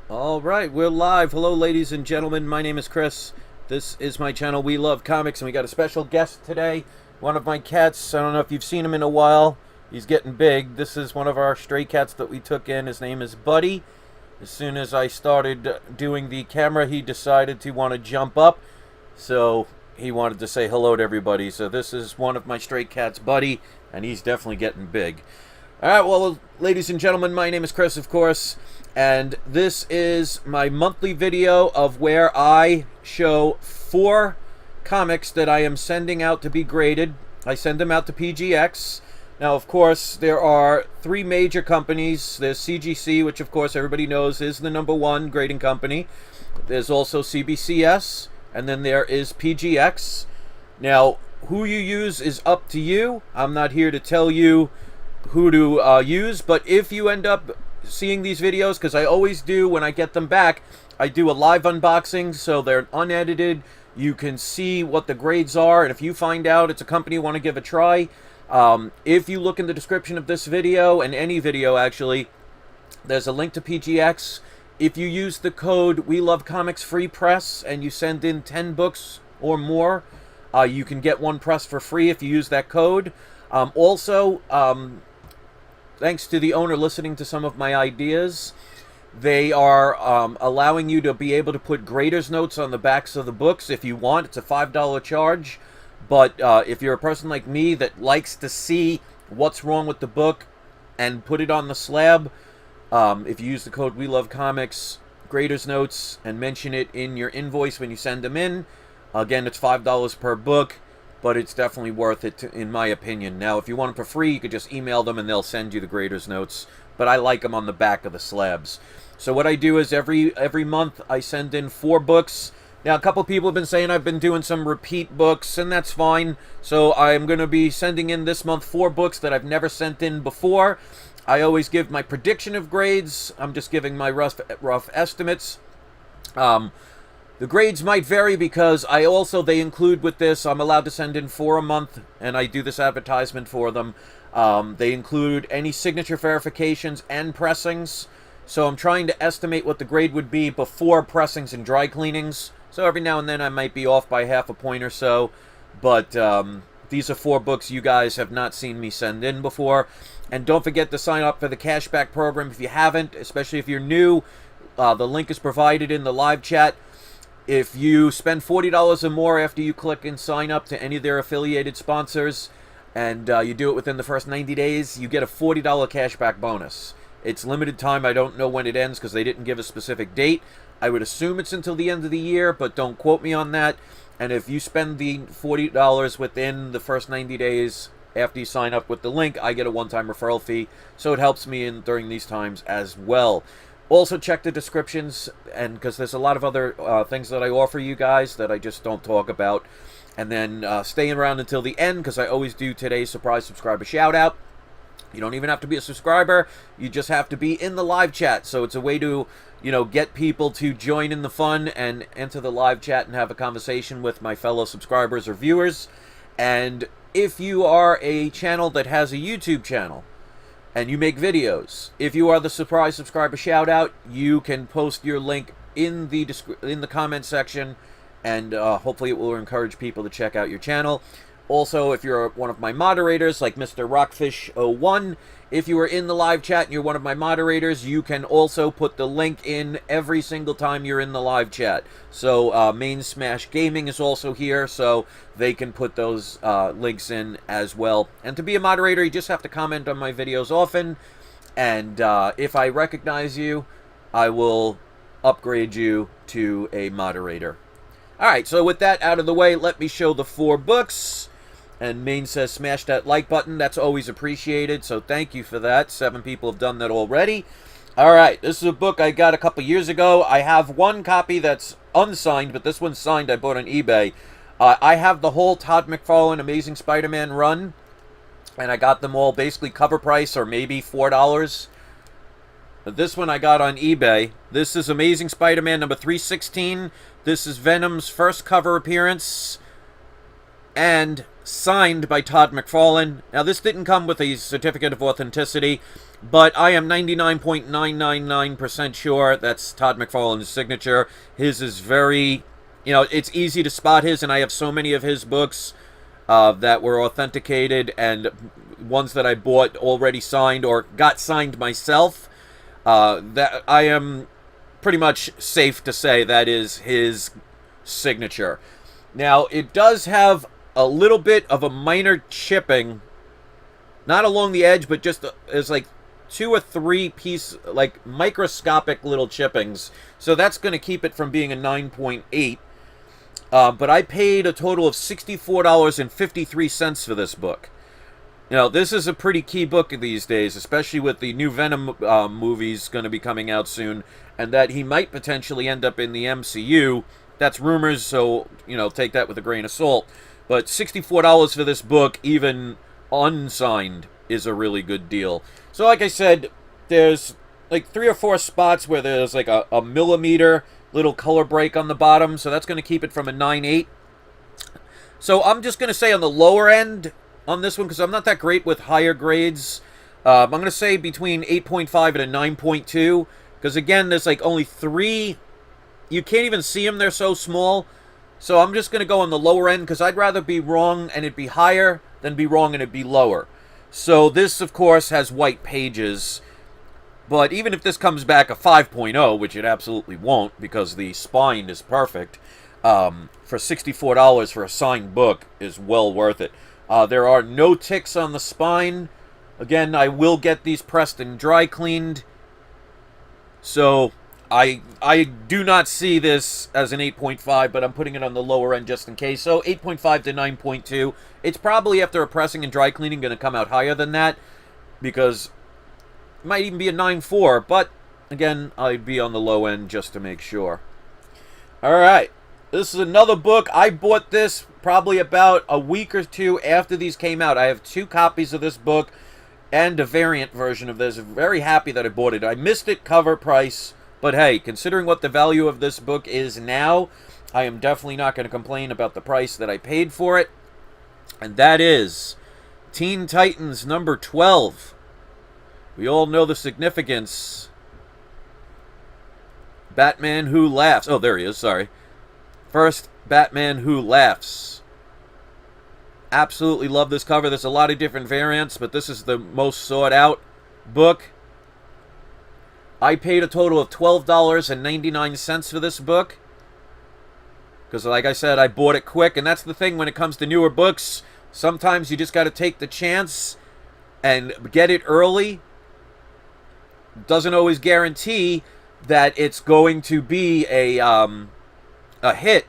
All right, we're live. Hello, ladies and gentlemen. My name is Chris. This is my channel, We Love Comics, and we got a special guest today. One of my cats. I don't know if you've seen him in a while. He's getting big. This is one of our stray cats that we took in. His name is Buddy. As soon as I started doing the camera, he decided to want to jump up. So he wanted to say hello to everybody. So this is one of my stray cats, Buddy, and he's definitely getting big. All right, well, ladies and gentlemen, my name is Chris, of course, and this is my monthly video of where I show 4 comics that I am sending out to be graded. I send them out to PGX. Now, of course, there are 3 major companies. There's CGC, which, of course, everybody knows is the #1 grading company. There's also CBCS, and then there is PGX. Now, who you use is up to you. I'm not here to tell you who to use, but if you end up seeing these videos, because I always do when I get them back, I do a live unboxing, so they're unedited. You can see what the grades are, and if you find out it's a company you want to give a try, if you look in the description of this video, and any video actually, there's a link to PGX. If you use the code We Love Comics Free Press and you send in 10 books or more, you can get 1 press for free if you use that code. Also, thanks to the owner listening to some of my ideas, they are allowing you to be able to put grader's notes on the backs of the books if you want. It's a $5 charge. But if you're a person like me that likes to see what's wrong with the book and put it on the slab, if you use the code We Love Comics, grader's notes, and mention it in your invoice when you send them in, again, it's $5 per book. But it's definitely worth it, in my opinion. Now, if you want them for free, you could just email them and they'll send you the grader's notes. But I like them on the back of the slabs. So what I do is every month I send in 4 books. Now, a couple people have been saying I've been doing some repeat books, and that's fine. So I'm going to be sending in this month 4 books that I've never sent in before. I always give my prediction of grades. I'm just giving my rough estimates. The grades might vary because they include with this, I'm allowed to send in 4 a month, and I do this advertisement for them. They include any signature verifications and pressings. So I'm trying to estimate what the grade would be before pressings and dry cleanings. So every now and then I might be off by half a point or so. But these are 4 books you guys have not seen me send in before. And don't forget to sign up for the cashback program if you haven't, especially if you're new. The link is provided in the live chat. If you spend $40 or more after you click and sign up to any of their affiliated sponsors, and you do it within the first 90 days, you get a $40 cashback bonus. It's limited time. I don't know when it ends because they didn't give a specific date. I would assume it's until the end of the year, but don't quote me on that. And if you spend the $40 within the first 90 days after you sign up with the link, I get a one-time referral fee. So it helps me during these times as well. Also, check the descriptions, and because there's a lot of other things that I offer you guys that I just don't talk about. And then stay around until the end, because I always do today's surprise subscriber shout-out. You don't even have to be a subscriber. You just have to be in the live chat. So it's a way to, get people to join in the fun and enter the live chat and have a conversation with my fellow subscribers or viewers. And if you are a channel that has a YouTube channel, and you make videos, if you are the surprise subscriber shout out, you can post your link in the comment section, and hopefully it will encourage people to check out your channel. Also, if you're one of my moderators, like Mr. Rockfish01, if you are in the live chat and you're one of my moderators, you can also put the link in every single time you're in the live chat. So Main Smash Gaming is also here, so they can put those links in as well. And to be a moderator, you just have to comment on my videos often, and if I recognize you, I will upgrade you to a moderator. Alright, so with that out of the way, let me show the 4 books. And Maine says, smash that like button. That's always appreciated, so thank you for that. 7 people have done that already. Alright, this is a book I got a couple years ago. I have 1 copy that's unsigned, but this one's signed. I bought on eBay. I have the whole Todd McFarlane Amazing Spider-Man run, and I got them all basically cover price, or maybe $4. But this one I got on eBay. This is Amazing Spider-Man number 316. This is Venom's first cover appearance. And signed by Todd McFarlane. Now, this didn't come with a certificate of authenticity, but I am 99.999% sure that's Todd McFarlane's signature. His is very, it's easy to spot his, and I have so many of his books that were authenticated and ones that I bought already signed or got signed myself, that I am pretty much safe to say that is his signature. Now, it does have a little bit of a minor chipping, not along the edge, but just as like 2 or 3 piece, like microscopic little chippings. So that's going to keep it from being a 9.8. But I paid a total of $64.53 for this book. This is a pretty key book these days, especially with the new Venom movies going to be coming out soon, and that he might potentially end up in the MCU. That's rumors, so, take that with a grain of salt. But $64 for this book, even unsigned, is a really good deal. So like I said, there's like 3 or 4 spots where there's like a millimeter little color break on the bottom, so that's going to keep it from a 9.8. So I'm just going to say on the lower end on this one, because I'm not that great with higher grades. I'm going to say between 8.5 and a 9.2, because again, there's like only 3. You can't even see them, they're so small. So I'm just going to go on the lower end, because I'd rather be wrong and it'd be higher than be wrong and it'd be lower. So this, of course, has white pages. But even if this comes back a 5.0, which it absolutely won't, because the spine is perfect, for $64 for a signed book is well worth it. There are no ticks on the spine. Again, I will get these pressed and dry cleaned. So I do not see this as an 8.5, but I'm putting it on the lower end just in case. So 8.5 to 9.2. It's probably, after a pressing and dry cleaning, going to come out higher than that, because it might even be a 9.4, but again, I'd be on the low end just to make sure. Alright, this is another book. I bought this probably about a week or 2 after these came out. I have 2 copies of this book and a variant version of this. I'm very happy that I bought it. I missed it cover price, but hey, considering what the value of this book is now, I am definitely not going to complain about the price that I paid for it. And that is Teen Titans number 12. We all know the significance. Batman Who Laughs. Oh, there he is, sorry. First, Batman Who Laughs. Absolutely love this cover. There's a lot of different variants, but this is the most sought out book. I paid a total of $12.99 for this book, because like I said, I bought it quick, and that's the thing when it comes to newer books. Sometimes you just got to take the chance and get it early. Doesn't always guarantee that it's going to be a hit,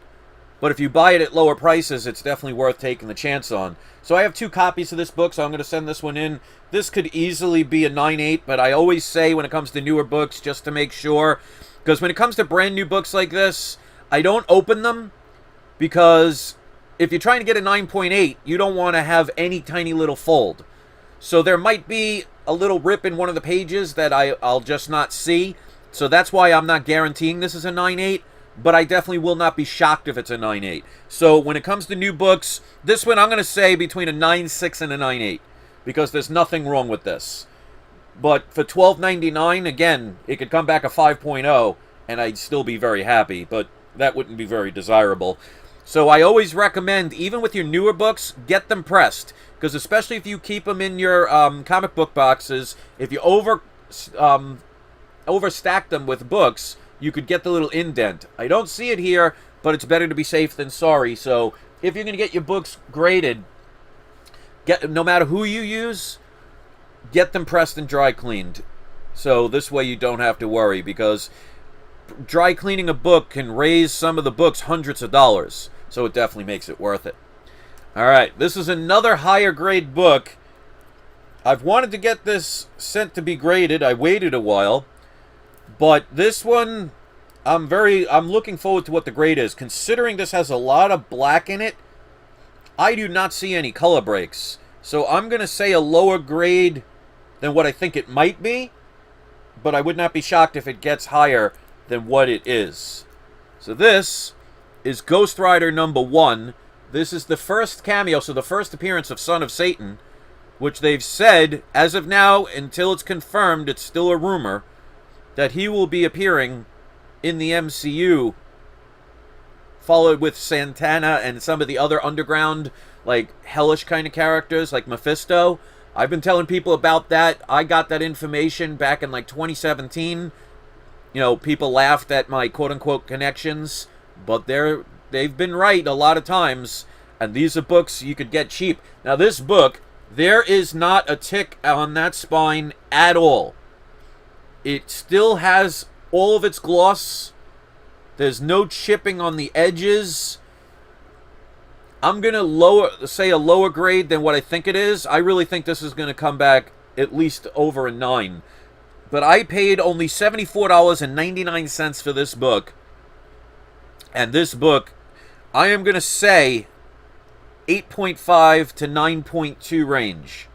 but if you buy it at lower prices, it's definitely worth taking the chance on. So I have 2 copies of this book, so I'm going to send this one in. This could easily be a 9.8, but I always say when it comes to newer books, just to make sure, because when it comes to brand new books like this, I don't open them, because if you're trying to get a 9.8, you don't want to have any tiny little fold. So there might be a little rip in one of the pages that I'll just not see. So that's why I'm not guaranteeing this is a 9.8, but I definitely will not be shocked if it's a 9.8. So when it comes to new books, this one I'm going to say between a 9.6 and a 9.8, because there's nothing wrong with this. But for $12.99, again, it could come back a 5.0, and I'd still be very happy, but that wouldn't be very desirable. So I always recommend, even with your newer books, get them pressed. Because especially if you keep them in your comic book boxes, if you overstack them with books, you could get the little indent. I don't see it here, but it's better to be safe than sorry. So if you're going to get your books graded, no matter who you use, get them pressed and dry cleaned. So this way you don't have to worry, because dry cleaning a book can raise some of the books hundreds of dollars. So it definitely makes it worth it. Alright, this is another higher grade book. I've wanted to get this sent to be graded. I waited a while. But this one, I'm looking forward to what the grade is. Considering this has a lot of black in it, I do not see any color breaks. So I'm going to say a lower grade than what I think it might be. But I would not be shocked if it gets higher than what it is. So this is Ghost Rider number 1, This is the first cameo, so the first appearance of Son of Satan, which they've said, as of now, until it's confirmed, it's still a rumor, that he will be appearing in the MCU, followed with Santana and some of the other underground, like, hellish kind of characters, like Mephisto. I've been telling people about that. I got that information back in, like, 2017. You know, people laughed at my quote-unquote connections, but they've been right a lot of times, and these are books you could get cheap. Now, this book, there is not a tick on that spine at all. It still has all of its gloss. There's no chipping on the edges. I'm going to say a lower grade than what I think it is. I really think this is going to come back at least over a 9. But I paid only $74.99 for this book. And this book, I am going to say 8.5 to 9.2 range.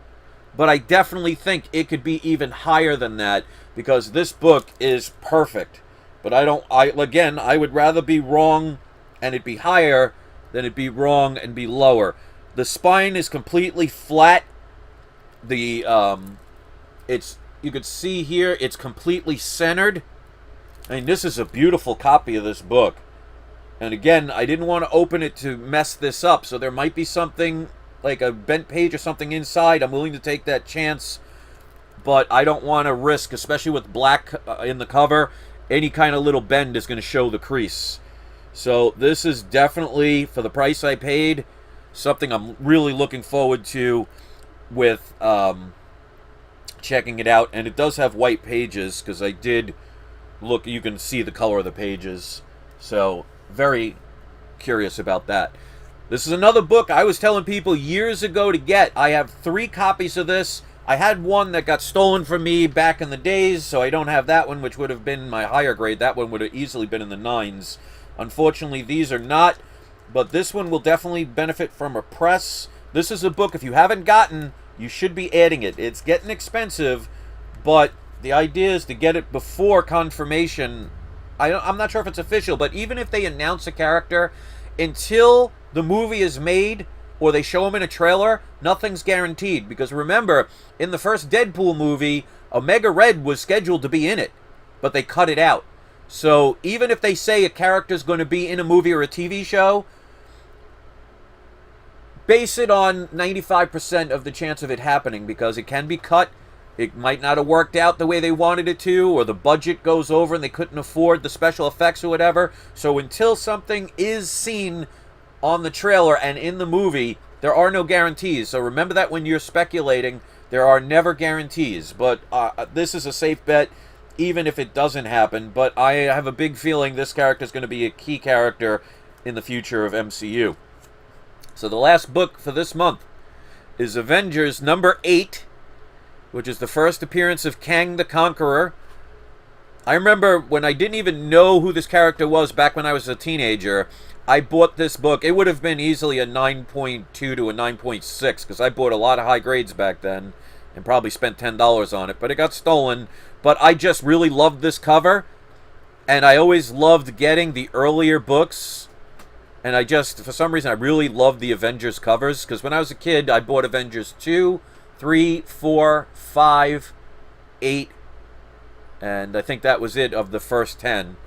But I definitely think it could be even higher than that, because this book is perfect. But again, I would rather be wrong and it be higher than it be wrong and be lower. The spine is completely flat. You could see here, it's completely centered. I mean, this is a beautiful copy of this book. And again, I didn't want to open it to mess this up, so there might be something, like a bent page or something inside. I'm willing to take that chance, but I don't want to risk, especially with black in the cover, any kind of little bend is going to show the crease. So this is definitely, for the price I paid, something I'm really looking forward to with checking it out. And it does have white pages, because I did look, you can see the color of the pages. So very curious about that. This is another book I was telling people years ago to get. I have 3 copies of this. I had one that got stolen from me back in the days, so I don't have that one, which would have been my higher grade. That one would have easily been in the 9s. Unfortunately, these are not, but this one will definitely benefit from a press. This is a book, if you haven't gotten, you should be adding it. It's getting expensive, but the idea is to get it before confirmation. I'm not sure if it's official, but even if they announce a character, until the movie is made or they show him in a trailer, nothing's guaranteed. Because remember, in the first Deadpool movie, Omega Red was scheduled to be in it, but they cut it out. So even if they say a character's going to be in a movie or a TV show, base it on 95% of the chance of it happening, because it can be cut. It might not have worked out the way they wanted it to, or the budget goes over and they couldn't afford the special effects or whatever. So until something is seen on the trailer and in the movie, there are no guarantees. So remember that when you're speculating, there are never guarantees. But this is a safe bet, even if it doesn't happen. But I have a big feeling this character is going to be a key character in the future of MCU. So the last book for this month is Avengers number 8, which is the first appearance of Kang the Conqueror. I remember when I didn't even know who this character was back when I was a teenager, I bought this book. It would have been easily a 9.2 to a 9.6, because I bought a lot of high grades back then and probably spent $10 on it, but it got stolen. But I just really loved this cover, and I always loved getting the earlier books, and I just, for some reason, I really loved the Avengers covers, because when I was a kid, I bought Avengers 2, 3, 4, 5, 8, and I think that was it of the first 10.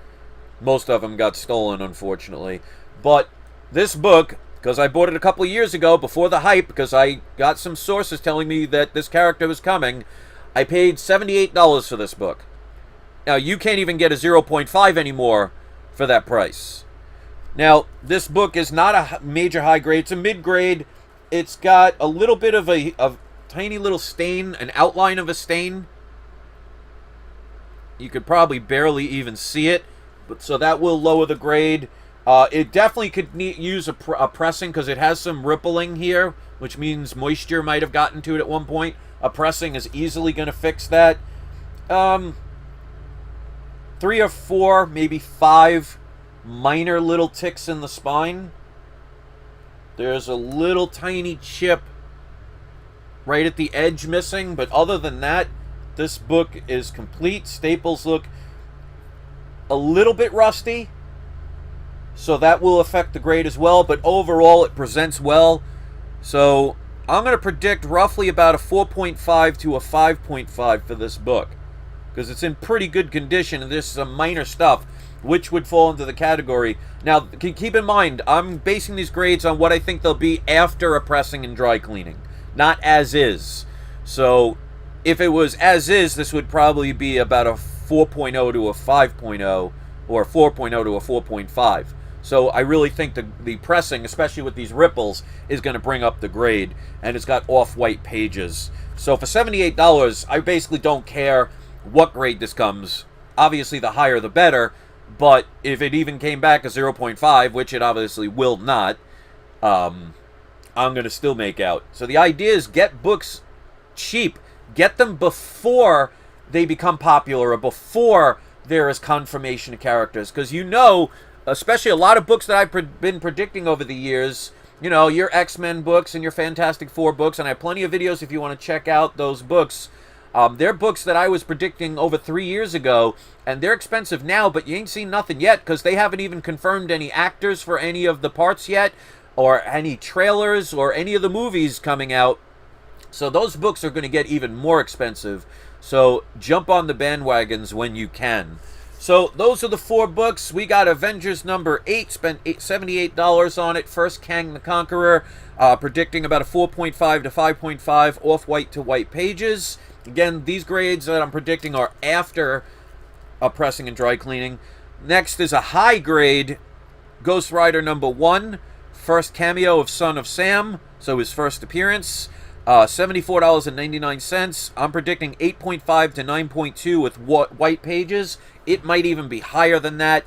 Most of them got stolen, unfortunately. But this book, because I bought it a couple of years ago before the hype, because I got some sources telling me that this character was coming, I paid $78 for this book. Now, you can't even get a 0.5 anymore for that price. Now, this book is not a major high grade. It's a mid-grade. It's got a little bit of a tiny little stain, an outline of a stain. You could probably barely even see it, but so that will lower the grade. It definitely could use a pressing, because it has some rippling here, which means moisture might have gotten to it at one point. A pressing is easily going to fix that. 3 or 4, maybe 5 minor little ticks in the spine. There's a little tiny chip right at the edge missing, but other than that, this book is complete. Staples look a little bit rusty, so that will affect the grade as well, but overall it presents well. So I'm going to predict roughly about a 4.5 to a 5.5 for this book, because it's in pretty good condition, and there's some minor stuff which would fall into the category. Now, keep in mind, I'm basing these grades on what I think they'll be after a pressing and dry cleaning, not as is. So if it was as is, this would probably be about a 4.0 to a 5.0, or 4.0 to a 4.5. So I really think the pressing, especially with these ripples, is going to bring up the grade, and it's got off-white pages. So for $78, I basically don't care what grade this comes. Obviously, the higher the better, but if it even came back a 0.5, which it obviously will not, I'm going to still make out. So the idea is get books cheap. Get them before they become popular, or before there is confirmation of characters. Because you know, especially a lot of books that I've been predicting over the years, you know, your X-Men books and your Fantastic Four books, and I have plenty of videos if you want to check out those books. They're books that I was predicting over 3 years ago, and they're expensive now, but you ain't seen nothing yet, because they haven't even confirmed any actors for any of the parts yet, or any trailers, or any of the movies coming out. So those books are going to get even more expensive. So jump on the bandwagons when you can. So those are the 4 books. We got Avengers number 8, spent $78 on it. First Kang the Conqueror, predicting about a 4.5 to 5.5 off-white to white pages. Again, these grades that I'm predicting are after pressing and dry cleaning. Next is a high grade Ghost Rider number 1, first cameo of Son of Sam, so his first appearance. $74.99. I'm predicting 8.5 to 9.2 with white pages. It might even be higher than that.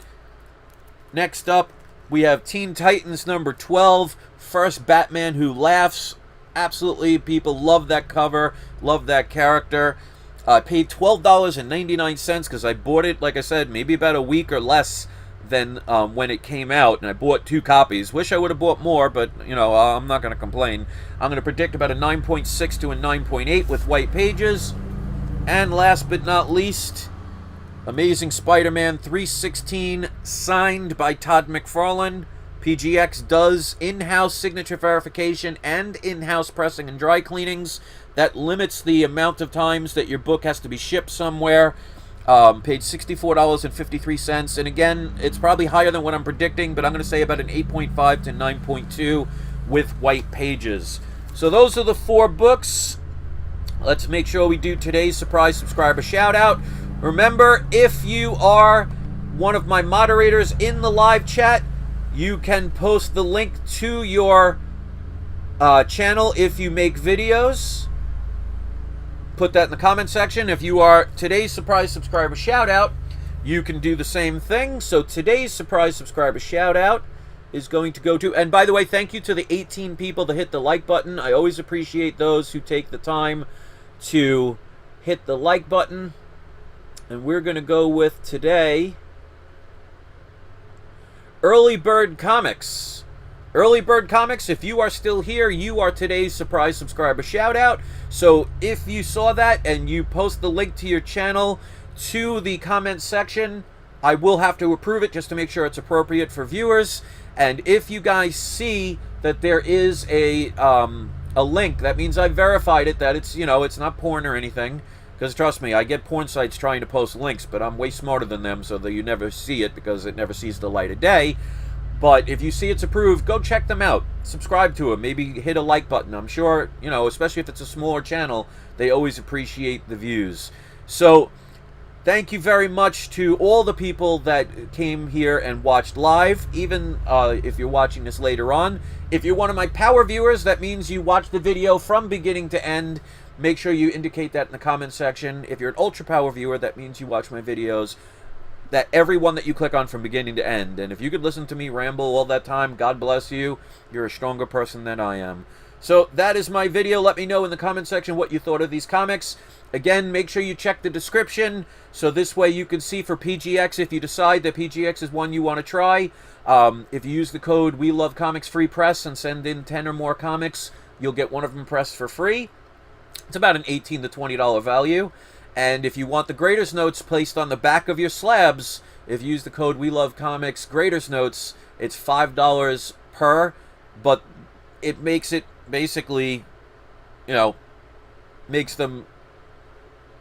Next up, we have Teen Titans number 12, first Batman Who Laughs. Absolutely, people love that cover, love that character. I paid $12.99 because I bought it, like I said, maybe about a week or less than when it came out, and I bought 2 copies. Wish I would have bought more, but, you know, I'm not going to complain. I'm going to predict about a 9.6 to a 9.8 with white pages. And last but not least, Amazing Spider-Man 316, signed by Todd McFarlane. PGX does in-house signature verification and in-house pressing and dry cleanings. That limits the amount of times that your book has to be shipped somewhere. Paid $64.53, and again, it's probably higher than what I'm predicting, but I'm going to say about an 8.5 to 9.2 with white pages. So those are the 4 books. Let's make sure we do today's surprise subscriber shout out. Remember, if you are one of my moderators in the live chat, you can post the link to your channel if you make videos. Put that in the comment section. If you are today's surprise subscriber shout out, you can do the same thing. So today's surprise subscriber shout out is going to go to, and by the way, thank you to the 18 people that hit the like button. I always appreciate those who take the time to hit the like button. And we're going to go with today Early Bird Comics. Early Bird Comics, if you are still here, you are today's surprise subscriber shout out. So if you saw that and you post the link to your channel to the comment section, I will have to approve it just to make sure it's appropriate for viewers. And if you guys see that there is a link, that means I verified it, that it's, you know, it's not porn or anything. Because trust me, I get porn sites trying to post links, but I'm way smarter than them, so that you never see it because it never sees the light of day. But if you see it's approved, go check them out. Subscribe to them. Maybe hit a like button. I'm sure, you know, especially if it's a smaller channel, they always appreciate the views. So, thank you very much to all the people that came here and watched live, even if you're watching this later on. If you're one of my power viewers, that means you watch the video from beginning to end. Make sure you indicate that in the comment section. If you're an ultra power viewer, that means you watch my videos, that every one that you click on from beginning to end. And if you could listen to me ramble all that time, God bless you. You're a stronger person than I am. So that is my video. Let me know in the comment section what you thought of these comics. Again, make sure you check the description, so this way you can see for PGX if you decide that PGX is one you want to try. If you use the code We Love Comics Free Press and send in 10 or more comics, you'll get one of them pressed for free. It's about an $18 to $20 value. And if you want the graders notes placed on the back of your slabs, If you use the code We Love Comics, Graders Notes, it's $5 per, but it makes it basically, you know, makes them,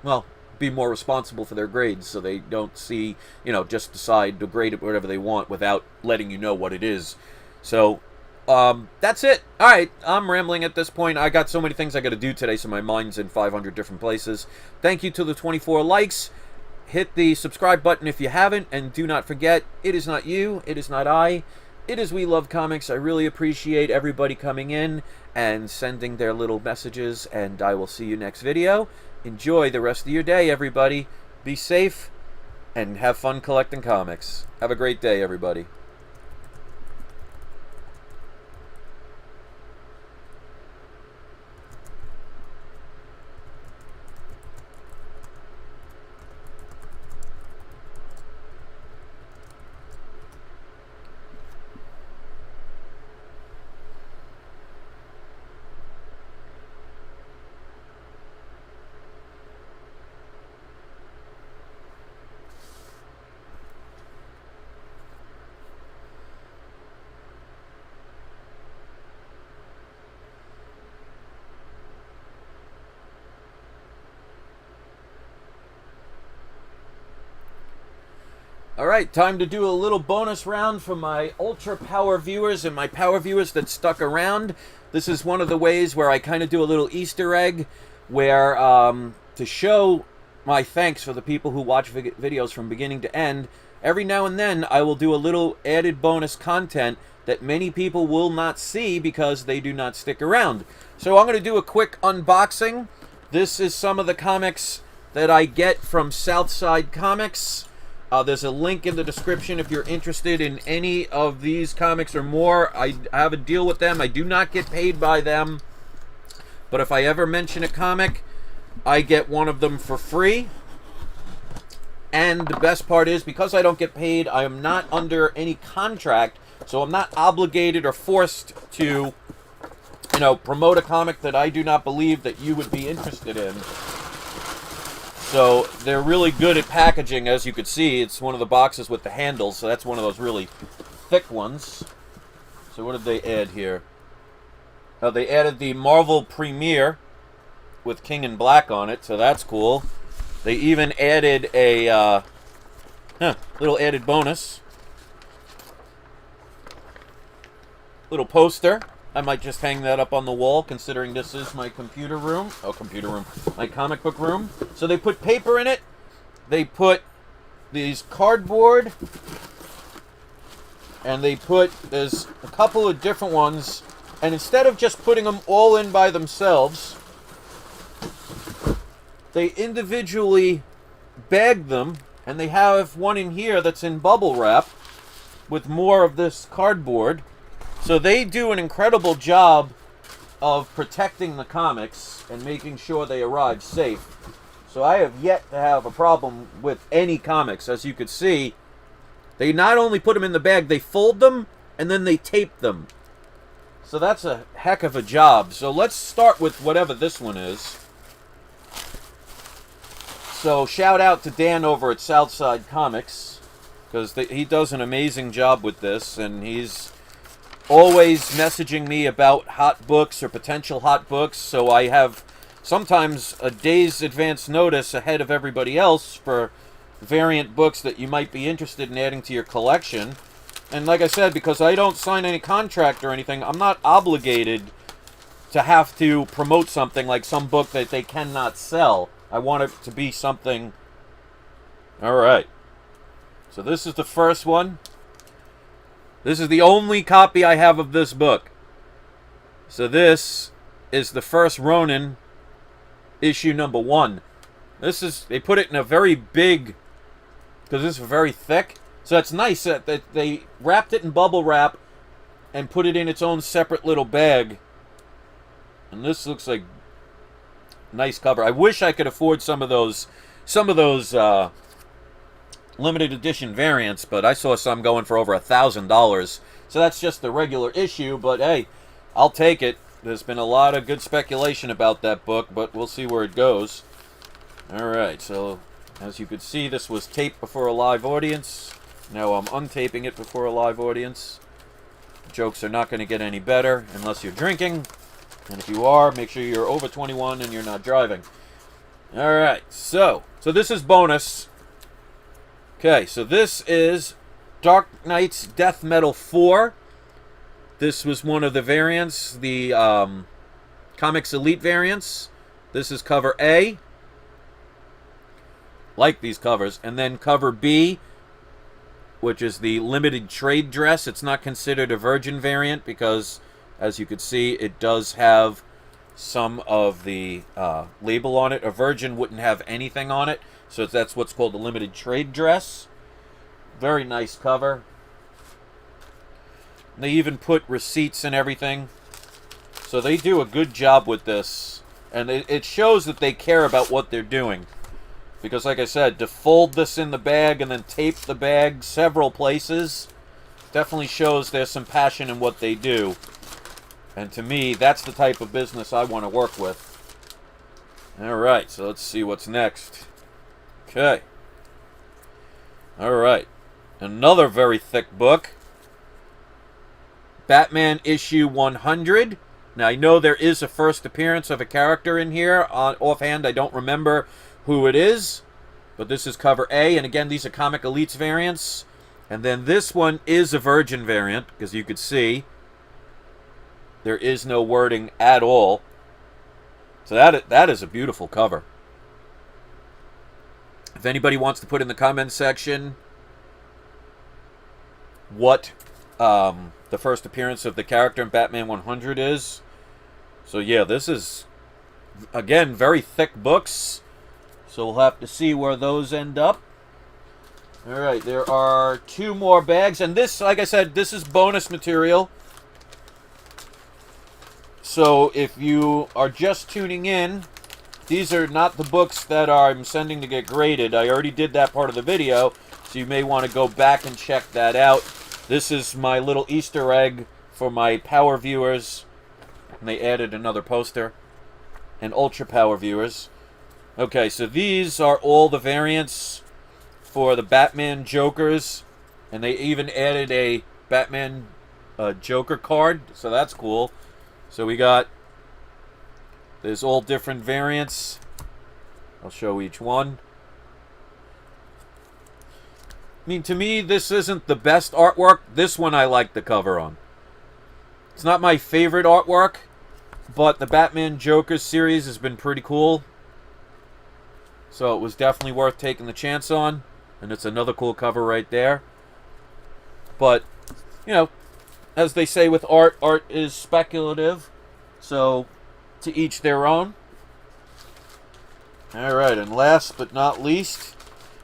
well, be more responsible for their grades, so they don't see, you know, just decide to grade it whatever they want without letting you know what it is. So that's it. All right, I'm rambling at this point. I got so many things I got to do today, so my mind's in 500 different places. Thank you to the 24 likes. Hit the subscribe button if you haven't, and do not forget, it is not you, it is not I, it is We Love Comics. I really appreciate everybody coming in and sending their little messages, and I will see you next video. Enjoy the rest of your day, everybody. Be safe, and have fun collecting comics. Have a great day, everybody. Alright, time to do a little bonus round for my Ultra Power viewers and my Power viewers that stuck around. This is one of the ways where I kind of do a little Easter egg where, to show my thanks for the people who watch videos from beginning to end, every now and then I will do a little added bonus content that many people will not see because they do not stick around. So I'm going to do a quick unboxing. This is some of the comics that I get from Southside Comics. There's a link in the description if you're interested in any of these comics or more. I have a deal with them. I do not get paid by them. But if I ever mention a comic, I get one of them for free. And the best part is, because I don't get paid, I am not under any contract. So I'm not obligated or forced to, you know, promote a comic that I do not believe that you would be interested in. So they're really good at packaging, as you could see. It's one of the boxes with the handles, so that's one of those really thick ones. So what did they add here? They added the Marvel Premiere with King in Black on it, so that's cool. They even added a little added bonus. Little poster. I might just hang that up on the wall, considering this is my computer room. Oh, computer room. My comic book room. So they put paper in it. They put these cardboard. And they put, there's a couple of different ones. And instead of just putting them all in by themselves, they individually bagged them. And they have one in here that's in bubble wrap with more of this cardboard. So they do an incredible job of protecting the comics and making sure they arrive safe. So I have yet to have a problem with any comics. As you could see, they not only put them in the bag, they fold them and then they tape them. So that's a heck of a job. So let's start with whatever this one is. So shout out to Dan over at Southside Comics, because he does an amazing job with this, and he's always messaging me about hot books or potential hot books, so I have sometimes a day's advance notice ahead of everybody else for variant books that you might be interested in adding to your collection. And like I said, because I don't sign any contract or anything, I'm not obligated to have to promote something like some book that they cannot sell. I want it to be something... Alright. So this is the first one. This is the only copy I have of this book. So this is the first Ronin, issue number 1. This is, they put it in a very big, because this is very thick. So it's nice that they wrapped it in bubble wrap and put it in its own separate little bag. And this looks like nice cover. I wish I could afford some of those limited edition variants, but I saw some going for over $1,000. So that's just the regular issue, but hey, I'll take it. There's been a lot of good speculation about that book, but we'll see where it goes. Alright, so as you could see, this was taped before a live audience. Now I'm untaping it before a live audience. Jokes are not going to get any better unless you're drinking. And if you are, make sure you're over 21 and you're not driving. Alright, so this is bonus. Okay, so this is Dark Knight's Death Metal 4. This was one of the variants, the Comics Elite variants. This is cover A. Like these covers. And then cover B, which is the limited trade dress. It's not considered a Virgin variant because, as you can see, it does have some of the label on it. A Virgin wouldn't have anything on it, so that's what's called a limited trade dress. Very nice cover. They even put receipts and everything. So they do a good job with this. And it shows that they care about what they're doing. Because, like I said, to fold this in the bag and then tape the bag several places definitely shows there's some passion in what they do. And to me, that's the type of business I want to work with. Alright, so let's see what's next. Okay. Alright. Another very thick book. Batman issue 100. Now, I know there is a first appearance of a character in here. Offhand, I don't remember who it is. But this is cover A. And again, these are Comic Elites variants. And then this one is a Virgin variant, because you could see there is no wording at all. So that is a beautiful cover. If anybody wants to put in the comment section what the first appearance of the character in Batman 100 is. So yeah, this is, again, very thick books. So we'll have to see where those end up. Alright, there are 2 more bags. And this, like I said, this is bonus material. So if you are just tuning in, these are not the books that I'm sending to get graded. I already did that part of the video, so you may want to go back and check that out. This is my little Easter egg for my power viewers. And they added another poster. And ultra power viewers. Okay, so these are all the variants for the Batman Jokers. And they even added a Batman Joker card, so that's cool. So we got, there's all different variants. I'll show each one. I mean, to me, this isn't the best artwork. This one I like the cover on. It's not my favorite artwork, but the Batman Joker series has been pretty cool. So it was definitely worth taking the chance on. And it's another cool cover right there. But, you know, as they say with art, art is speculative. So, to each their own. Alright, and last but not least,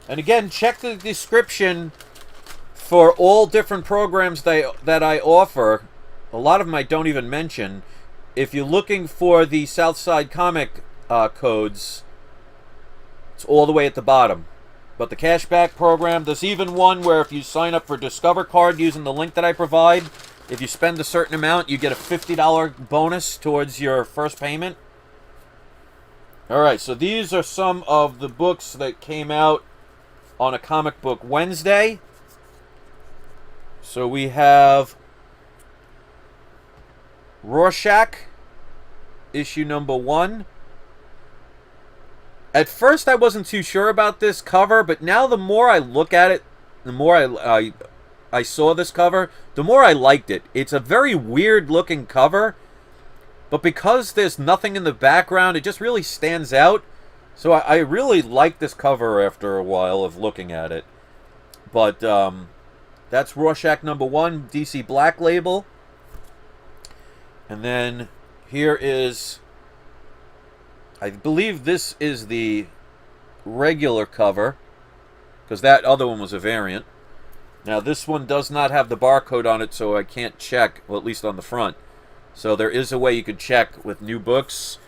and again, check the description for all different programs that I offer. A lot of them I don't even mention. If you're looking for the Southside Comic codes, it's all the way at the bottom. But the cashback program, there's even one where if you sign up for Discover Card using the link that I provide, if you spend a certain amount, you get a $50 bonus towards your first payment. Alright, so these are some of the books that came out on a Comic Book Wednesday. So we have Rorschach, issue number 1. At first I wasn't too sure about this cover, but now the more I look at it, the more I saw this cover, the more I liked it. It's a very weird looking cover, but because there's nothing in the background, it just really stands out. So I really like this cover after a while of looking at it. But that's Rorschach number 1, DC Black Label. And then here is, I believe this is the regular cover, because that other one was a variant. Now this one does not have the barcode on it, so I can't check, well, at least on the front. So there is a way you could check with new books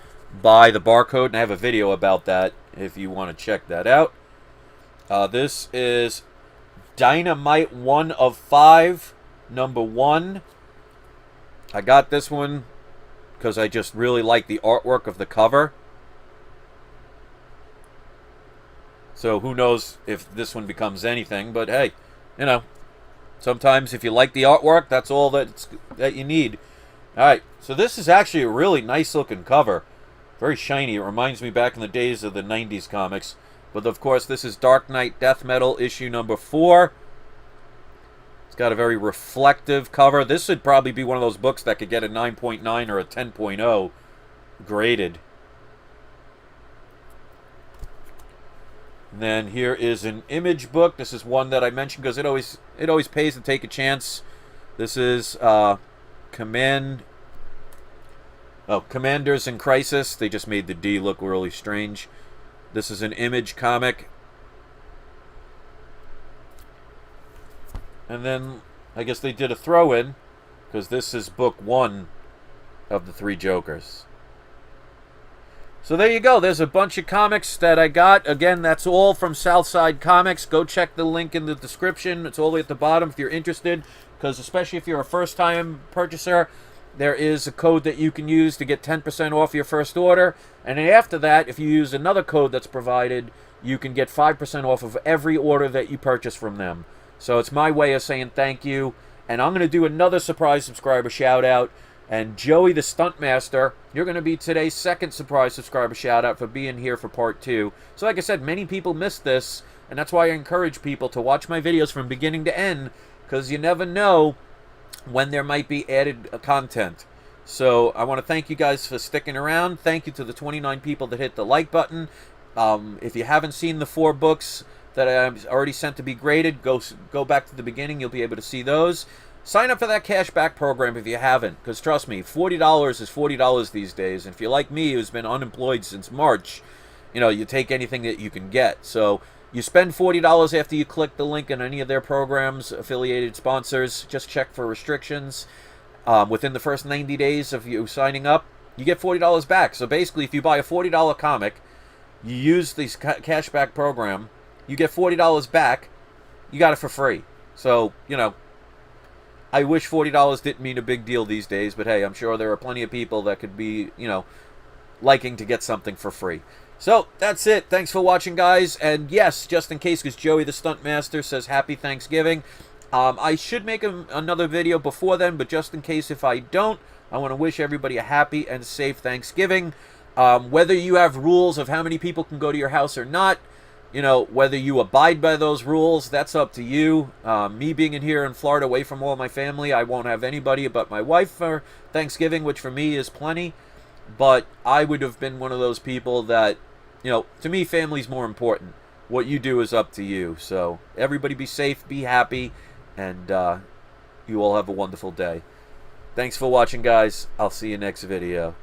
by the barcode, and I have a video about that if you want to check that out. This is Dynamite 1 of 5, number 1. I got this one because I just really like the artwork of the cover. So who knows if this one becomes anything, but hey, you know, sometimes if you like the artwork, that's all that you need. All right, so this is actually a really nice looking cover. Very shiny. It reminds me back in the days of the 90s comics. But of course, this is Dark Knight Death Metal issue number 4. It's got a very reflective cover. This would probably be one of those books that could get a 9.9 or a 10.0 graded. And then here is an Image book. This is one that I mentioned because it always pays to take a chance. This is Commanders in Crisis. They just made the D look really strange. This is an Image comic. And then I guess they did a throw-in because this is book 1 of the 3 Jokers. So there you go. There's a bunch of comics that I got. Again, that's all from Southside Comics. Go check the link in the description. It's all the way at the bottom if you're interested, because especially if you're a first-time purchaser, there is a code that you can use to get 10% off your first order. And after that, if you use another code that's provided, you can get 5% off of every order that you purchase from them. So it's my way of saying thank you. And I'm going to do another surprise subscriber shout-out. And Joey the Stuntmaster, you're going to be today's second surprise subscriber shout-out for being here for part 2. So like I said, many people missed this, and that's why I encourage people to watch my videos from beginning to end, because you never know when there might be added content. So I want to thank you guys for sticking around. Thank you to the 29 people that hit the like button. If you haven't seen the 4 books that I've already sent to be graded, go back to the beginning. You'll be able to see those. Sign up for that cashback program if you haven't, because trust me, $40 is $40 these days. And if you're like me, who's been unemployed since March, you know, you take anything that you can get. So you spend $40 after you click the link in any of their programs, affiliated sponsors. Just check for restrictions. Within the first 90 days of you signing up, you get $40 back. So basically, if you buy a $40 comic, you use this cashback program, you get $40 back, you got it for free. So, you know, I wish $40 didn't mean a big deal these days, but hey, I'm sure there are plenty of people that could be, you know, liking to get something for free. So, that's it. Thanks for watching, guys. And yes, just in case, because Joey the Stuntmaster says Happy Thanksgiving, I should make another video before then, but just in case if I don't, I want to wish everybody a happy and safe Thanksgiving. Whether you have rules of how many people can go to your house or not, you know, whether you abide by those rules, that's up to you. Me being in here in Florida away from all my family, I won't have anybody but my wife for Thanksgiving, which for me is plenty. But I would have been one of those people that, you know, to me, family's more important. What you do is up to you. So everybody be safe, be happy, and you all have a wonderful day. Thanks for watching, guys. I'll see you next video.